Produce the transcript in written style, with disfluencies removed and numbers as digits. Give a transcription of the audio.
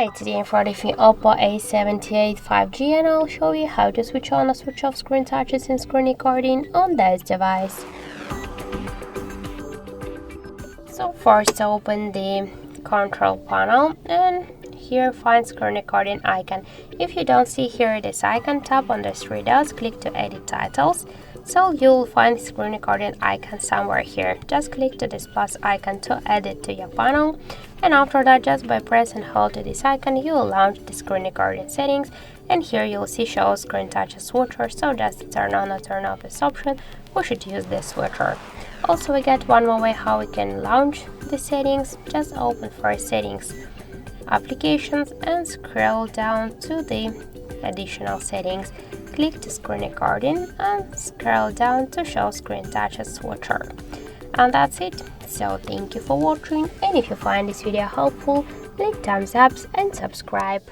Hi, today I'm reviewing Oppo A78 5G and I'll show you how to switch on or switch off screen touches and screen recording on this device. So first open the control panel and here find screen recording icon. If you don't see here this icon, tap on the three dots, click to edit titles. So you'll find screen recording icon somewhere here. Just click to this plus icon to add it to your panel, and after that, just by press and hold to this icon, you will launch the screen recording settings, and here you'll see show screen touch switcher. So just to turn on or turn off this option, we should use this switcher. Also, we get one more way how we can launch the settings. Just open first settings, applications, and scroll down to the additional settings. Click to screen recording and scroll down to show screen touch switcher. And that's it. So thank you for watching, and if you find this video helpful, leave thumbs up and subscribe.